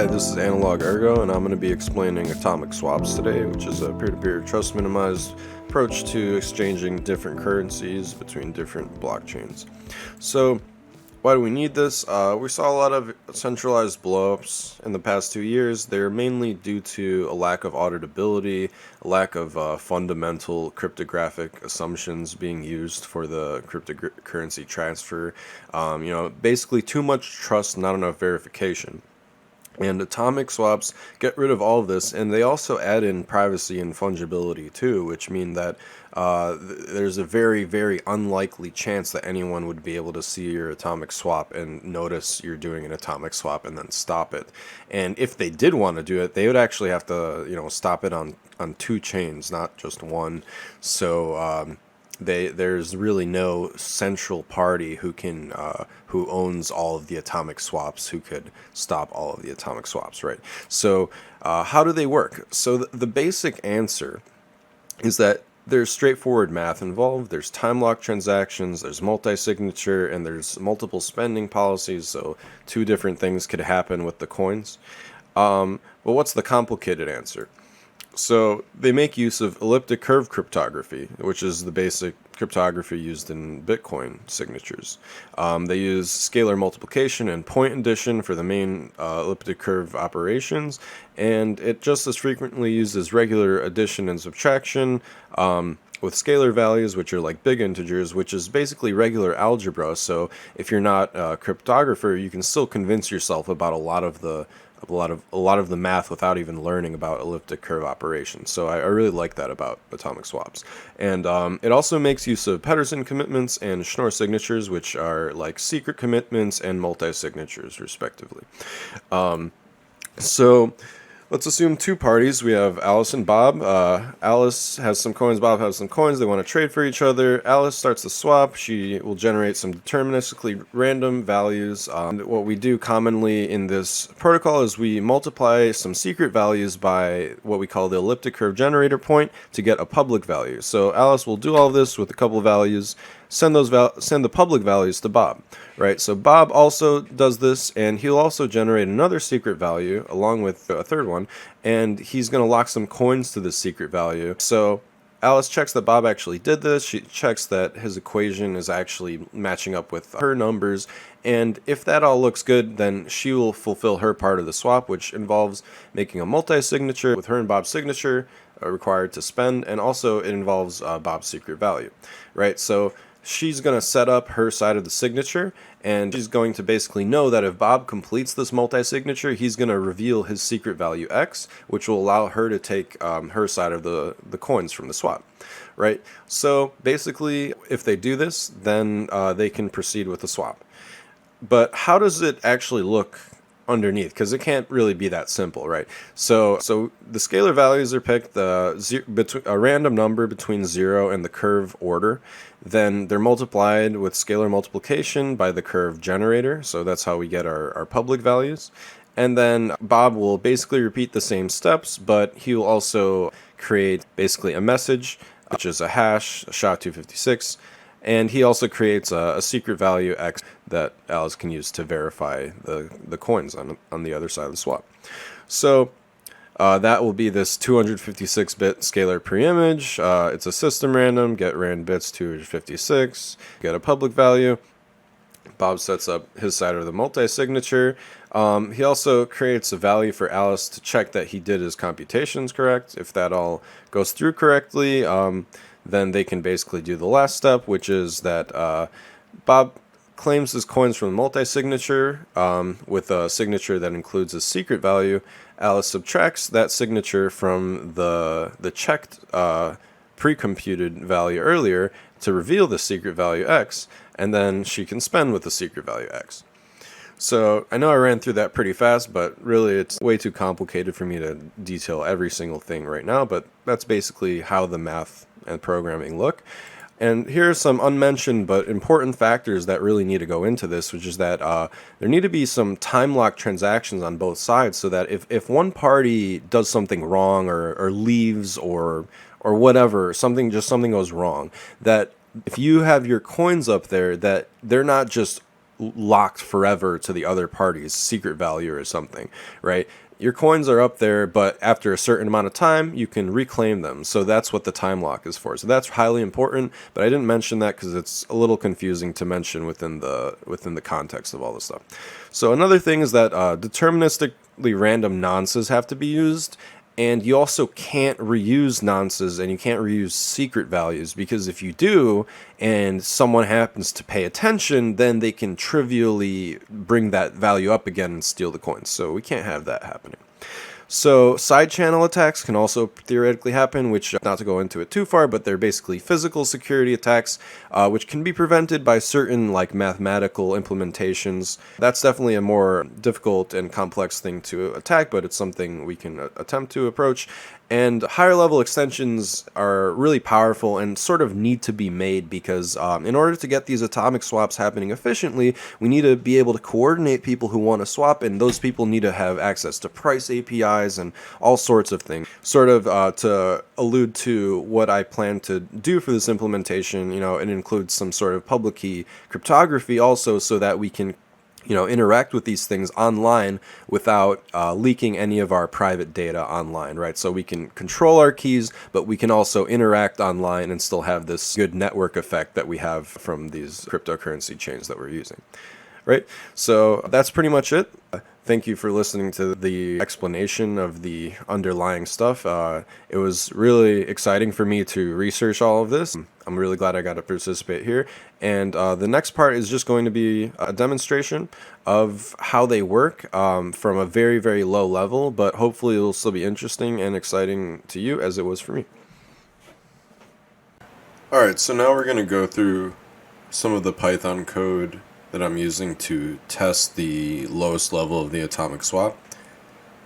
Hi, this is Analog Ergo, and I'm going to be explaining atomic swaps today, which is a peer-to-peer trust minimized approach to exchanging different currencies between different blockchains. So, why do we need this? We saw a lot of centralized blowups in the past 2 years. They're mainly due to a lack of auditability, a lack of fundamental cryptographic assumptions being used for the cryptocurrency transfer. Basically too much trust, not enough verification. And atomic swaps get rid of all of this, and they also add in privacy and fungibility too, which mean that there's a very, very unlikely chance that anyone would be able to see your atomic swap and notice you're doing an atomic swap and then stop it. And if they did want to do it, they would actually have to, stop it on two chains, not just one. So there's really no central party who owns all of the atomic swaps who could stop all of the atomic swaps, right? So how do they work? So the basic answer is that there's straightforward math involved. There's time lock transactions, there's multi-signature, and there's multiple spending policies. So two different things could happen with the coins. But what's the complicated answer? So they make use of elliptic curve cryptography, which is the basic cryptography used in Bitcoin signatures. They use scalar multiplication and point addition for the main elliptic curve operations, and it just as frequently uses regular addition and subtraction with scalar values, which are like big integers, which is basically regular algebra. So if you're not a cryptographer, you can still convince yourself about a lot of the math without even learning about elliptic curve operations. So I really like that about atomic swaps. And it also makes use of Pedersen commitments and Schnorr signatures, which are like secret commitments and multi-signatures, respectively. So let's assume two parties. We have Alice and Bob. Alice has some coins, Bob has some coins. They want to trade for each other. Alice starts the swap. She will generate some deterministically random values. What we do commonly in this protocol is we multiply some secret values by what we call the elliptic curve generator point to get a public value. So Alice will do all this with a couple of values, send the public values to Bob, right? So Bob also does this, and he'll also generate another secret value along with a third one, and he's going to lock some coins to this secret value. So Alice checks that Bob actually did this. She checks that his equation is actually matching up with her numbers, and if that all looks good, then she will fulfill her part of the swap, which involves making a multi-signature with her and Bob's signature required to spend, and also it involves Bob's secret value, right? So she's going to set up her side of the signature, and she's going to basically know that if Bob completes this multi-signature, he's going to reveal his secret value X, which will allow her to take her side of the coins from the swap, right? So basically, if they do this, then they can proceed with the swap. But how does it actually look underneath? Because it can't really be that simple, right? So the scalar values are picked, a random number between 0 and the curve order. Then they're multiplied with scalar multiplication by the curve generator. So that's how we get our public values. And then Bob will basically repeat the same steps, but he will also create basically a message, which is a hash, a SHA-256. And he also creates a secret value X that Alice can use to verify the coins on the other side of the swap. So that will be this 256-bit scalar preimage. It's a system random, get rand bits 256, get a public value. Bob sets up his side of the multi-signature. He also creates a value for Alice to check that he did his computations correct. If that all goes through correctly, then they can basically do the last step, which is that Bob claims his coins from the multi-signature with a signature that includes a secret value. Alice subtracts that signature from the checked pre-computed value earlier to reveal the secret value X, and then she can spend with the secret value X. So I know I ran through that pretty fast, but really it's way too complicated for me to detail every single thing right now, but that's basically how the math and programming look. And here are some unmentioned but important factors that really need to go into this, which is that there need to be some time lock transactions on both sides, so that if one party does something wrong or leaves or whatever, something goes wrong, that if you have your coins up there, that they're not just locked forever to the other party's secret value or something, right? Your coins are up there, but after a certain amount of time, you can reclaim them. So that's what the time lock is for. So that's highly important, but I didn't mention that because it's a little confusing to mention within the context of all this stuff. So another thing is that deterministically random nonces have to be used. And you also can't reuse nonces and you can't reuse secret values, because if you do and someone happens to pay attention, then they can trivially bring that value up again and steal the coins. So we can't have that happening. So side channel attacks can also theoretically happen, which, not to go into it too far, but they're basically physical security attacks, which can be prevented by certain like mathematical implementations. That's definitely a more difficult and complex thing to attack, but it's something we can attempt to approach. And higher level extensions are really powerful and sort of need to be made, because in order to get these atomic swaps happening efficiently, we need to be able to coordinate people who want to swap, and those people need to have access to price APIs and all sorts of things. Sort of to allude to what I plan to do for this implementation, it includes some sort of public key cryptography also, so that we can interact with these things online without leaking any of our private data online, right? So we can control our keys, but we can also interact online and still have this good network effect that we have from these cryptocurrency chains that we're using, right? So that's pretty much it. Thank you for listening to the explanation of the underlying stuff. It was really exciting for me to research all of this. I'm really glad I got to participate here. And the next part is just going to be a demonstration of how they work from a very, very low level, but hopefully it'll still be interesting and exciting to you as it was for me. Alright, so now we're going to go through some of the Python code that I'm using to test the lowest level of the atomic swap.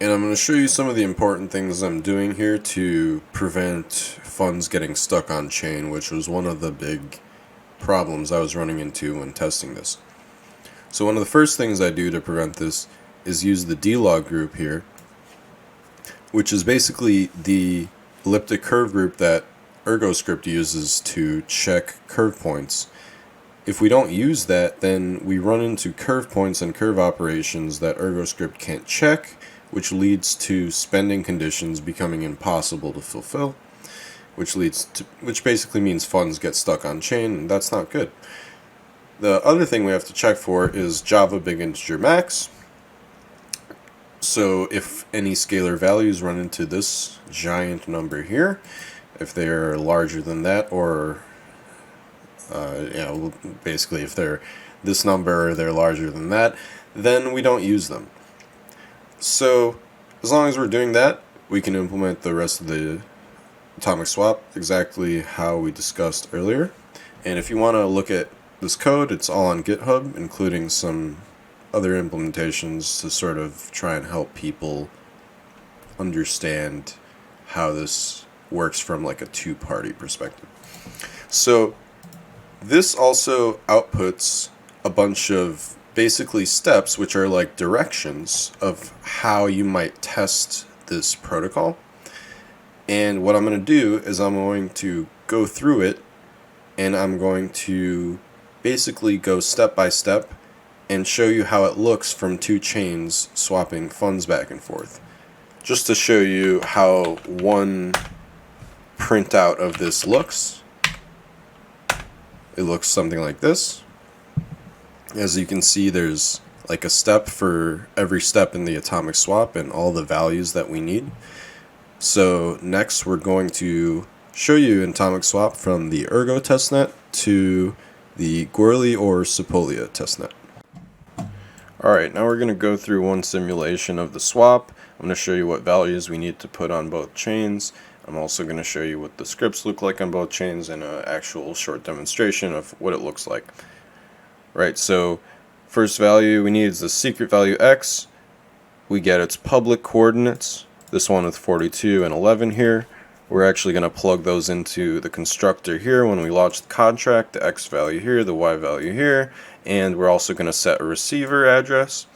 And I'm going to show you some of the important things I'm doing here to prevent funds getting stuck on chain, which was one of the big problems I was running into when testing this. So one of the first things I do to prevent this is use the dlog group here, which is basically the elliptic curve group that ErgoScript uses to check curve points. If we don't use that, then we run into curve points and curve operations that ErgoScript can't check, which leads to spending conditions becoming impossible to fulfill, which basically means funds get stuck on chain, and that's not good. The other thing we have to check for is Java big integer max. So if any scalar values run into this giant number here, if they're larger than that, or basically if they're this number or they're larger than that, then we don't use them. So as long as we're doing that, we can implement the rest of the atomic swap exactly how we discussed earlier. And if you want to look at this code, it's all on GitHub, including some other implementations to sort of try and help people understand how this works from like a two-party perspective. So this also outputs a bunch of basically steps, which are like directions of how you might test this protocol. And what I'm going to do is I'm going to go through it, and I'm going to basically go step by step and show you how it looks from two chains swapping funds back and forth. Just to show you how one printout of this looks. It looks something like this. As you can see, there's like a step for every step in the atomic swap and all the values that we need. So next we're going to show you an atomic swap from the Ergo testnet to the Goerli or Sepolia testnet. Alright, now we're going to go through one simulation of the swap. I'm going to show you what values we need to put on both chains. I'm also going to show you what the scripts look like on both chains and an actual short demonstration of what it looks like. Right, so first value we need is the secret value x. We get its public coordinates, this one with 42 and 11 here. We're actually going to plug those into the constructor here when we launch the contract, the x value here, the y value here, and we're also going to set a receiver address.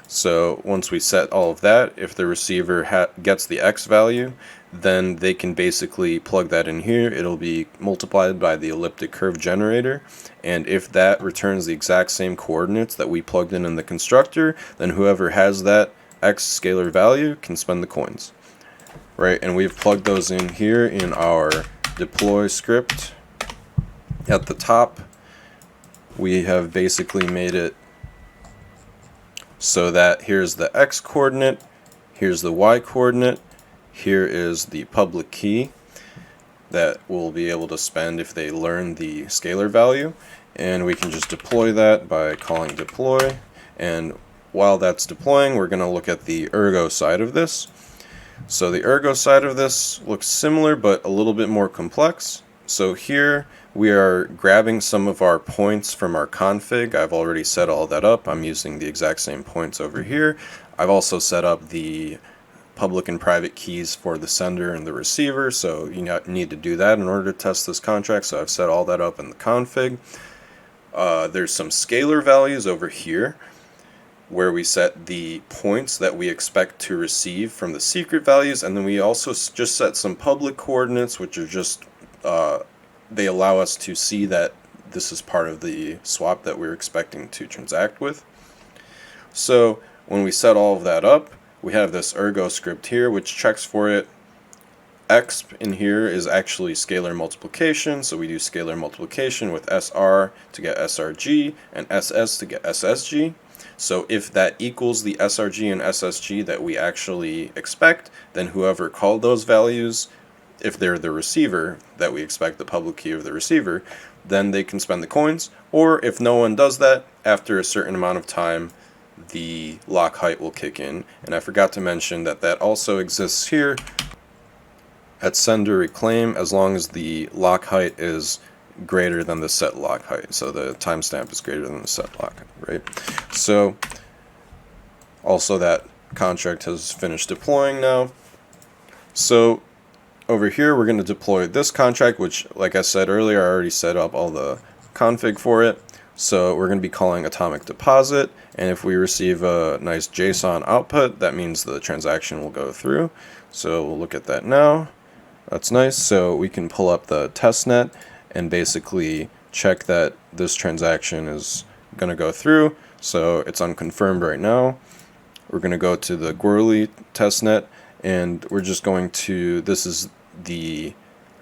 So once we set all of that, if the receiver gets the x value, then they can basically plug that in here. It'll be multiplied by the elliptic curve generator, and if that returns the exact same coordinates that we plugged in the constructor, then whoever has that x scalar value can spend the coins. Right, and we've plugged those in here in our deploy script. At the top, we have basically made it so that here's the x coordinate, here's the y coordinate, here is the public key that we'll be able to spend if they learn the scalar value, and we can just deploy that by calling deploy. And while that's deploying, we're going to look at the Ergo side of this. So the Ergo side of this looks similar but a little bit more complex. So here we are grabbing some of our points from our config. I've already set all that up. I'm using the exact same points over here. I've also set up the public and private keys for the sender and the receiver, so you need to do that in order to test this contract, so I've set all that up in the config. There's some scalar values over here where we set the points that we expect to receive from the secret values, and then we also just set some public coordinates, which are just they allow us to see that this is part of the swap that we're expecting to transact with. So when we set all of that up, we have this Ergo script here which checks for it. X in here is actually scalar multiplication, so we do scalar multiplication with SR to get SRG and SS to get SSG. So if that equals the SRG and SSG that we actually expect, then whoever called those values, if they're the receiver that we expect, the public key of the receiver, then they can spend the coins. Or if no one does that, after a certain amount of time, the lock height will kick in. And I forgot to mention that that also exists here at sender reclaim, as long as the lock height is greater than the set lock height. So the timestamp is greater than the set lock height, right? So also that contract has finished deploying now. So over here we're going to deploy this contract, which, like I said earlier, I already set up all the config for it. So we're going to be calling atomic deposit, and if we receive a nice JSON output, that means the transaction will go through. So we'll look at that now. That's nice. So we can pull up the testnet and basically check that this transaction is going to go through. So it's unconfirmed right now. We're going to go to the Gwirly testnet, and we're just going to, this is the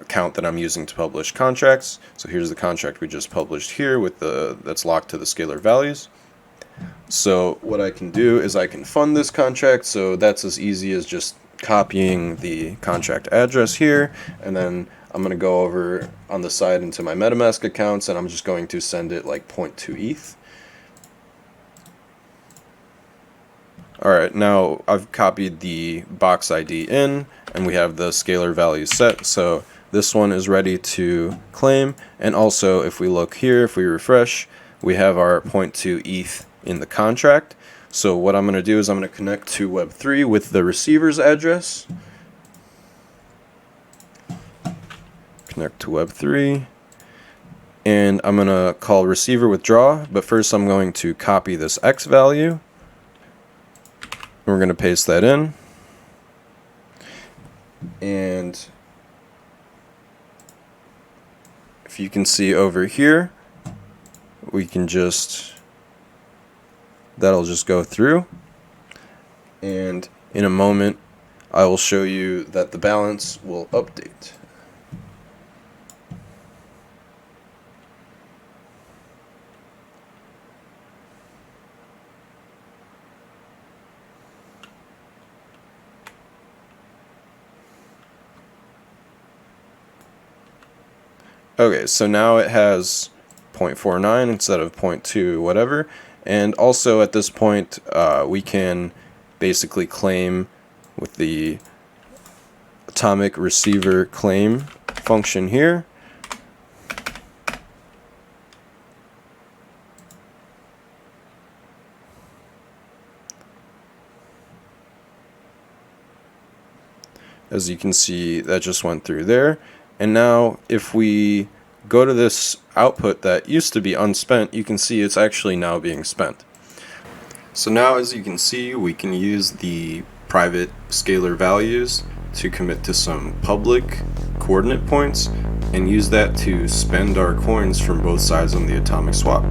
account that I'm using to publish contracts. So here's the contract we just published here with that's locked to the scalar values. So what I can do is I can fund this contract, so that's as easy as just copying the contract address here, and then I'm going to go over on the side into my MetaMask accounts, and I'm just going to send it like 0.2 ETH. Alright, now I've copied the box ID in, and we have the scalar value set, so this one is ready to claim. And also, if we look here, if we refresh, we have our 0.2 ETH in the contract. So what I'm going to do is I'm going to connect to Web3 with the receiver's address. Connect to Web3. And I'm going to call receiver withdraw, but first I'm going to copy this X value. And we're going to paste that in. And if you can see over here, we can just, that'll just go through. And in a moment, I will show you that the balance will update. Okay, so now it has 0.49 instead of 0.2 whatever, and also at this point we can basically claim with the atomic receiver claim function here. As you can see, that just went through there. And now if we go to this output that used to be unspent, you can see it's actually now being spent. So now, as you can see, we can use the private scalar values to commit to some public coordinate points and use that to spend our coins from both sides on the atomic swap.